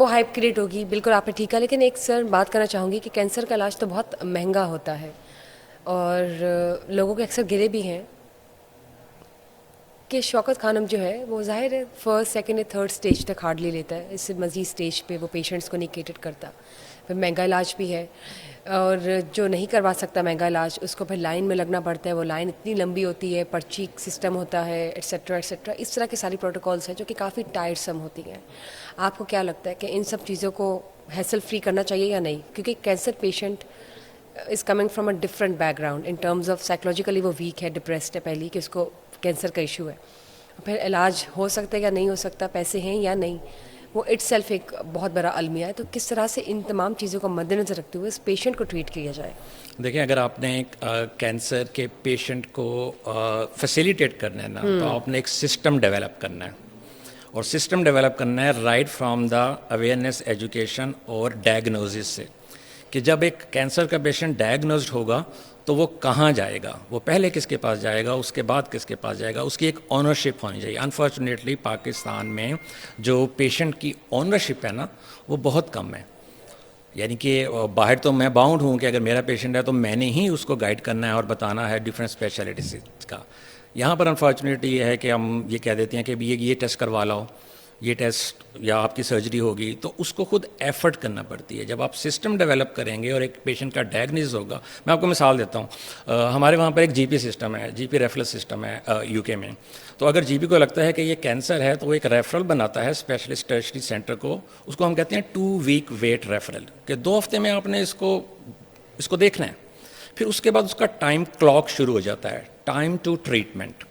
वो hype create होगी, बिल्कुल आपने ठीक कहा। लेकिन एक सर बात करना चाहूँगी कि कैंसर का इलाज तो बहुत महंगा होता है और लोगों के अक्सर गिरे भी हैं कि शौकत खानम जो है वो ज़ाहिर है फर्स्ट सेकंड या थर्ड स्टेज तक हार्डली लेता है, इससे मज़ीद स्टेज पे वो पेशेंट्स को नहीं केटर करता। फिर महंगा इलाज भी है और जो नहीं करवा सकता महंगा इलाज उसको फिर लाइन में लगना पड़ता है। वो लाइन इतनी लंबी होती है, पर्ची सिस्टम होता है, एट्सेट्रा एट्सेट्रा। इस तरह की सारी प्रोटोकॉल्स हैं जो कि काफ़ी टायरसम होती हैं। आपको क्या लगता है कि इन सब चीज़ों को हैसल फ्री करना चाहिए या नहीं? क्योंकि cancer patient is coming from a different background in terms of psychologically वो वीक है, डिप्रेस्ड है पहली कि उसको कैंसर का इशू है। फिर इलाज हो सकता है या नहीं हो सकता, पैसे हैं या नहीं, वो इट्सेल्फ एक बहुत बड़ा अलमिया है। तो किस तरह से इन तमाम चीज़ों को मद्देनज़र रखते हुए इस पेशेंट को ट्रीट किया जाए? देखिए, अगर आपने एक कैंसर के पेशेंट को फैसिलिटेट करना है ना, तो आपने एक सिस्टम डेवलप करना है। और सिस्टम डेवलप करना है right from the awareness, education और डायग्नोसिस से, कि जब एक कैंसर का पेशेंट डायग्नोस्ड होगा तो वो कहाँ जाएगा, वो पहले किसके पास जाएगा, उसके बाद किसके पास जाएगा, उसकी एक ऑनरशिप होनी चाहिए। अनफॉर्चुनेटली पाकिस्तान में जो पेशेंट की ऑनरशिप है ना, वो बहुत कम है। यानी कि बाहर तो मैं बाउंड हूँ कि अगर मेरा पेशेंट है तो मैंने ही उसको गाइड करना है और बताना है डिफरेंट स्पेशलिटीज़ का। यहाँ पर अनफॉर्चुनेटली ये है कि हम ये कह देते हैं कि ये टेस्ट करवा लो, ये टेस्ट या आपकी सर्जरी होगी, तो उसको खुद एफर्ट करना पड़ती है। जब आप सिस्टम डेवलप करेंगे और एक पेशेंट का डायग्नोसिस होगा, मैं आपको मिसाल देता हूँ। हमारे वहाँ पर एक जीपी सिस्टम है, जीपी रेफरल सिस्टम है यूके में। तो अगर जीपी को लगता है कि ये कैंसर है तो वो एक रेफरल बनाता है स्पेशलिस्ट टर्शरी सेंटर को, उसको हम कहते हैं 2 वीक वेट रेफरल, कि 2 हफ्ते में आपने इसको देखना है। फिर उसके बाद उसका टाइम क्लॉक शुरू हो जाता है, टाइम टू ट्रीटमेंट।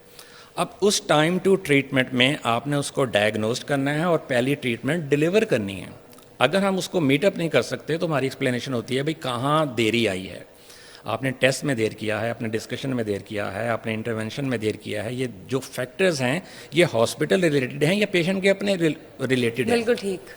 अब उस टाइम टू ट्रीटमेंट में आपने उसको डायग्नोज करना है और पहली ट्रीटमेंट डिलीवर करनी है। अगर हम उसको मीटअप नहीं कर सकते तो हमारी एक्सप्लेनेशन होती है भाई कहाँ देरी आई है, आपने टेस्ट में देर किया है, आपने डिस्कशन में देर किया है, आपने इंटरवेंशन में देर किया है। ये जो फैक्टर्स हैं ये हॉस्पिटल रिलेटेड हैं या पेशेंट के अपने रिलेटेड हैं। बिल्कुल ठीक।